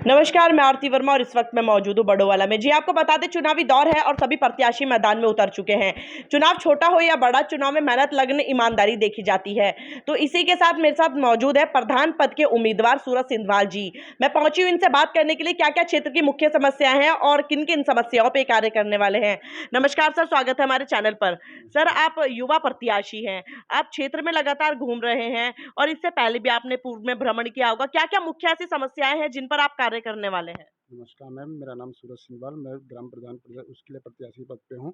नमस्कार, मैं आरती वर्मा और इस वक्त मैं मौजूद हूँ बड़ोवाला में। जी आपको बता दें, चुनावी दौर है और सभी प्रत्याशी मैदान में उतर चुके हैं। चुनाव छोटा हो या बड़ा, चुनाव में मेहनत लगन ईमानदारी देखी जाती है। तो इसी के साथ मेरे साथ मौजूद है प्रधान पद के उम्मीदवार सूरज सिंधवाल जी। मैं पहुंची हूँ इनसे बात करने के लिए क्या क्या क्षेत्र की मुख्य समस्याएं हैं और किन किन समस्याओं पर कार्य करने वाले हैं। नमस्कार सर, स्वागत है हमारे चैनल पर। सर, आप युवा प्रत्याशी हैं, आप क्षेत्र में लगातार घूम रहे हैं और इससे पहले भी आपने पूर्व में भ्रमण किया होगा। क्या क्या मुख्य ऐसी समस्याएं हैं जिन पर आप कार्य करने वाले हैं? नमस्कार मैम, मेरा नाम सूरज सिंघवाल, मैं ग्राम प्रधान उसके लिए प्रत्याशी पद पे हूँ।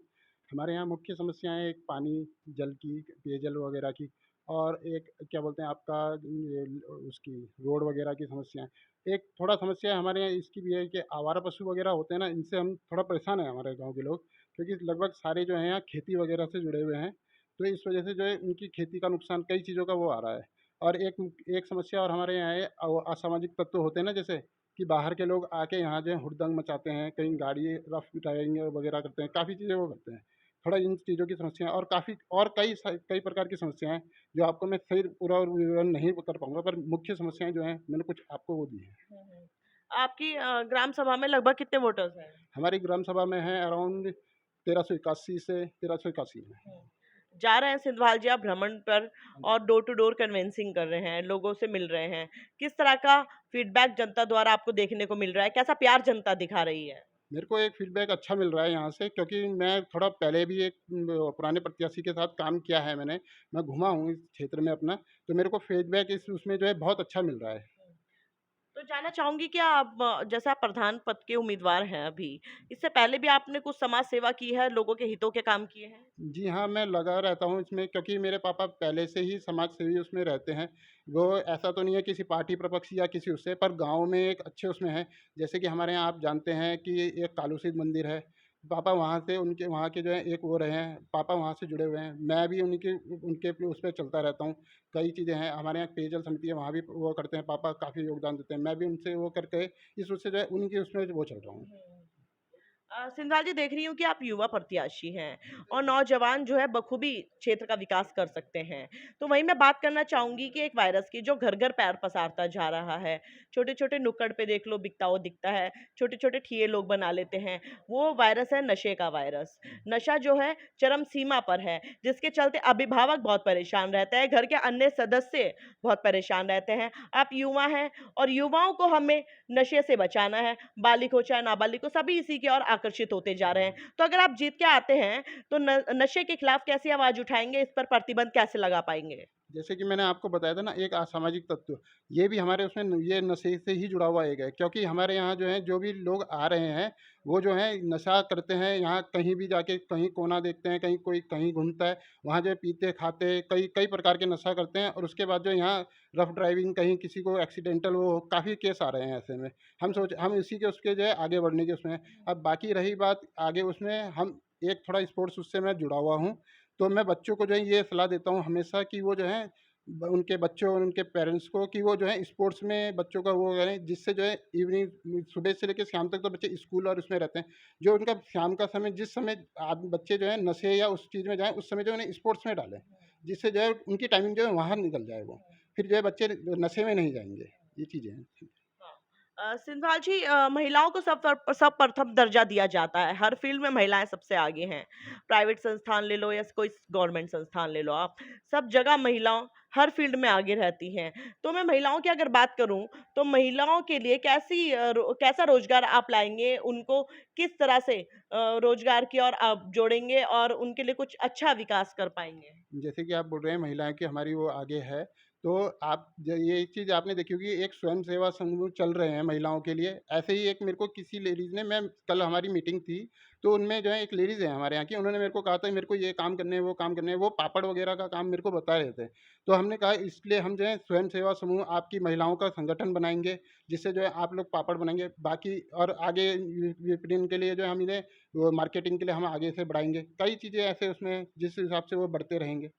हमारे यहाँ मुख्य समस्याएँ एक पानी, जल की, पेयजल वगैरह की और एक क्या बोलते हैं आपका ये उसकी रोड वगैरह की समस्याएँ। एक थोड़ा समस्या हमारे यहाँ इसकी भी है कि आवारा पशु वगैरह होते हैं ना, इनसे हम थोड़ा परेशान हैं हमारे गाँव के लोग, क्योंकि लगभग सारे जो हैं यहाँ खेती वगैरह से जुड़े हुए हैं। तो इस वजह से जो है उनकी खेती का नुकसान कई चीज़ों का वो आ रहा है। और एक समस्या और हमारे यहाँ है असामाजिक तत्व होते हैं ना, जैसे कि बाहर के लोग आके यहाँ जो है हुड़दंग मचाते हैं, कहीं गाड़ी रफ ड्राइविंग वगैरह करते हैं, काफ़ी चीज़ें वो करते हैं। थोड़ा इन चीज़ों की समस्या है और काफ़ी और कई प्रकार की समस्याएँ हैं, जो आपको मैं सही पूरा विवरण नहीं कर पाऊँगा, पर मुख्य समस्याएँ जो हैं, मैंने कुछ आपको वो दी हैं। हम्म। आपकी ग्राम सभा में लगभग कितने वोटर्स हैं? हमारी ग्राम सभा में है अराउंड 1381 से 1381 में। जा रहे हैं सिंधवाल जी आप भ्रमण पर और डोर टू डोर कन्वेंसिंग कर रहे हैं, लोगों से मिल रहे हैं। किस तरह का फीडबैक जनता द्वारा आपको देखने को मिल रहा है? कैसा प्यार जनता दिखा रही है? मेरे को एक फीडबैक अच्छा मिल रहा है यहाँ से, क्योंकि मैं थोड़ा पहले भी एक पुराने प्रत्याशी के साथ काम किया है मैंने। मैं घूमा हूँ इस क्षेत्र में अपना, तो मेरे को फीडबैक इस उसमें जो है बहुत अच्छा मिल रहा है। तो जानना चाहूंगी कि आप जैसे आप प्रधान पद के उम्मीदवार हैं अभी, इससे पहले भी आपने कुछ समाज सेवा की है, लोगों के हितों के काम किए हैं? जी हाँ, मैं लगा रहता हूँ इसमें, क्योंकि मेरे पापा पहले से ही समाज सेवी उसमें रहते हैं। वो ऐसा तो नहीं है किसी पार्टी प्रपक्ष या किसी उससे, पर गाँव में एक अच्छे उसमें हैं। जैसे कि हमारे यहाँ आप जानते हैं कि एक कालूसिद्ध मंदिर है। पापा वहाँ से उनके वहाँ के जो है एक वो रहे हैं, पापा वहाँ से जुड़े हुए हैं। मैं भी उनके उनके उस पे चलता रहता हूँ। कई चीज़ें हैं, हमारे यहाँ पेयजल समिति है, वहाँ भी वो करते हैं, पापा काफ़ी योगदान देते हैं। मैं भी उनसे वो करके इस उससे जो है उनके उसमें वो चल रहा हूँ। सिंधाल जी, देख रही हूँ कि आप युवा प्रत्याशी हैं और नौजवान जो है बखूबी क्षेत्र का विकास कर सकते हैं। तो वहीं मैं बात करना चाहूंगी कि एक वायरस की जो घर घर पैर पसारता जा रहा है, छोटे छोटे नुक्कड़ पे देख लो बिकता हुआ दिखता है, छोटे छोटे ठिये लोग बना लेते हैं। वो वायरस है नशे का वायरस। नशा जो है चरम सीमा पर है, जिसके चलते अभिभावक बहुत परेशान रहते हैं, घर के अन्य सदस्य बहुत परेशान रहते हैं। आप युवा हैं और युवाओं को हमें नशे से बचाना है। बालिग हो चाहे नाबालिग हो, सभी इसी की ओर आकर्षित होते जा रहे हैं। तो अगर आप जीत के आते हैं तो नशे के खिलाफ कैसी आवाज उठाएंगे? इस पर प्रतिबंध कैसे लगा पाएंगे? जैसे कि मैंने आपको बताया था ना, एक असामाजिक तत्व, ये भी हमारे उसमें ये नशे से ही जुड़ा हुआ एक है, क्योंकि हमारे यहाँ जो है जो भी लोग आ रहे हैं, वो जो है नशा करते हैं। यहाँ कहीं भी जाके कहीं कोना देखते हैं, कहीं कोई कहीं घूमता है, वहाँ जो है पीते खाते कई कई प्रकार के नशा करते हैं, और उसके बाद जो यहाँ रफ ड्राइविंग, कहीं किसी को एक्सीडेंटल, वो काफ़ी केस आ रहे हैं ऐसे में। हम इसी के उसके जो है आगे बढ़ने के उसमें हैं। अब बाकी रही बात आगे उसमें, हम एक थोड़ा स्पोर्ट्स उससे मैं जुड़ा हुआ हूँ। तो मैं बच्चों को जो है ये सलाह देता हूँ हमेशा कि वो जो है उनके बच्चों और उनके पेरेंट्स को, कि वो जो है स्पोर्ट्स में बच्चों का वो करें, जिससे जो है इवनिंग सुबह से लेकर शाम तक तो बच्चे स्कूल और उसमें रहते हैं। जो उनका शाम का समय, जिस समय बच्चे जो है नशे या उस चीज़ में जाएं, उस समय जो उन्हें स्पोर्ट्स में डालें, जिससे जो है उनकी टाइमिंग जो है वहाँ निकल जाए, वो फिर जो है बच्चे नशे में नहीं जाएंगे। ये चीज़ें हैं। सिंधवाल जी, महिलाओं को सब प्रथम दर्जा दिया जाता है। हर फील्ड में महिलाएं सबसे आगे हैं। प्राइवेट संस्थान ले लो या कोई गवर्नमेंट संस्थान ले लो, आप सब जगह महिलाओं हर फील्ड में आगे रहती हैं। तो मैं महिलाओं की अगर बात करूं तो महिलाओं के लिए कैसा रोजगार आप लाएंगे? उनको किस तरह से रोजगार की ओर आप जोड़ेंगे और उनके लिए कुछ अच्छा विकास कर पाएंगे? जैसे कि आप बोल रहे हैं महिलाएं की हमारी वो आगे है, तो आप ये एक चीज़ आपने देखी होगी, एक स्वयं सेवा समूह चल रहे हैं महिलाओं के लिए। ऐसे ही एक मेरे को किसी लेडीज़ ने, मैं कल हमारी मीटिंग थी, तो उनमें जो है एक लेडीज़ है हमारे यहाँ की, उन्होंने मेरे को कहा था मेरे को ये काम करने हैं, वो काम करने हैं, वो पापड़ वगैरह का काम मेरे को बता रहे थे। तो हमने कहा इसलिए हम जो है स्वयं सेवा समूह आपकी महिलाओं का संगठन बनाएंगे, जिससे जो है आप लोग पापड़ बनाएंगे, बाकी और आगे विपणन के लिए जो है हम इन्हें वो मार्केटिंग के लिए हम आगे से बढ़ाएंगे। कई चीज़ें ऐसे उसमें हैं, जिस हिसाब से वो बढ़ते रहेंगे।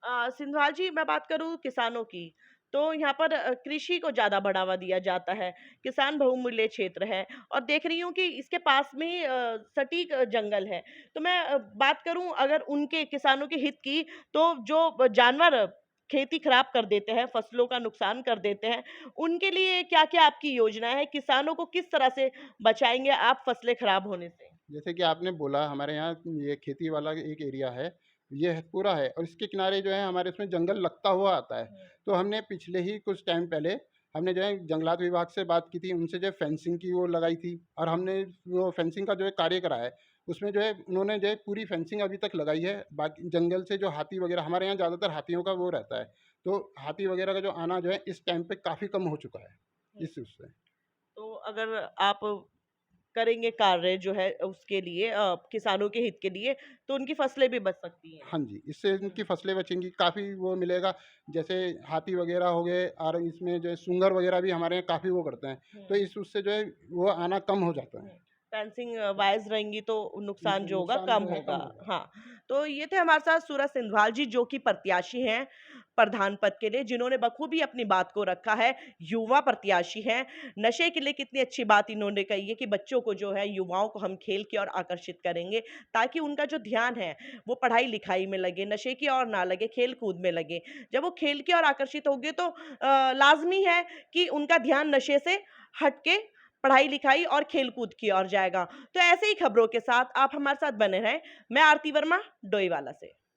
हाँ, सिंधवाल जी, मैं बात करूँ किसानों की, तो यहाँ पर कृषि को ज़्यादा बढ़ावा दिया जाता है। किसान बहुमूल्य क्षेत्र है और देख रही हूँ कि इसके पास में ही सटीक जंगल है। तो मैं बात करूँ अगर उनके किसानों के हित की, तो जो जानवर खेती खराब कर देते हैं, फसलों का नुकसान कर देते हैं, उनके लिए क्या-क्या आपकी योजना है? किसानों को किस तरह से बचाएँगे आप फसलें खराब होने से? जैसे कि आपने बोला हमारे यहाँ ये खेती वाला एक एरिया है, ये है पूरा है और इसके किनारे जो है हमारे उसमें जंगल लगता हुआ आता है। हुँ, तो हमने पिछले ही कुछ टाइम पहले हमने जो है जंगलात विभाग से बात की थी, उनसे जो है फेंसिंग की वो लगाई थी और हमने वो फेंसिंग का जो है कार्य करा है। उसमें जो है उन्होंने जो है पूरी फेंसिंग अभी तक लगाई है। बाकी जंगल से जो हाथी वगैरह हमारे यहाँ ज़्यादातर हाथियों का वो रहता है। तो हाथी वगैरह का जो आना जो है इस टाइम पे काफ़ी कम हो चुका है, हुँ। इस उससे। तो अगर आप करेंगे कार्य जो है उसके लिए किसानों के हित के लिए, तो उनकी फसलें भी बच सकती हैं। हाँ जी, इससे हुँ, इनकी फसलें बचेंगी, काफ़ी वो मिलेगा। जैसे हाथी वगैरह हो गए और इसमें जो है सूँगर वगैरह भी हमारे यहाँ काफ़ी वो करते हैं। तो हुँ, इस उससे जो है वो आना कम हो जाता हुँ। है। फेंसिंग वाइज़ रहेंगी तो नुकसान जो होगा नुकसान कम जो है होगा। कम होगा। हाँ, तो ये थे हमारे साथ सूरज सिंधवाल जी जो कि प्रत्याशी हैं प्रधान पद के लिए, जिन्होंने बखूबी अपनी बात को रखा है, युवा प्रत्याशी हैं। नशे के लिए कितनी अच्छी बात इन्होंने कही है कि बच्चों को जो है युवाओं को हम खेल की ओर आकर्षित करेंगे, ताकि उनका जो ध्यान है वो पढ़ाई-लिखाई में लगे, नशे की ओर ना लगे, खेल-कूद में लगे। जब वो खेल की ओर आकर्षित होंगे तो लाज़मी है कि उनका ध्यान नशे से हट के पढ़ाई-लिखाई और खेल-कूद की ओर जाएगा। तो ऐसे ही खबरों के साथ आप हमारे साथ बने रहें। मैं आरती वर्मा, डोईवाला से।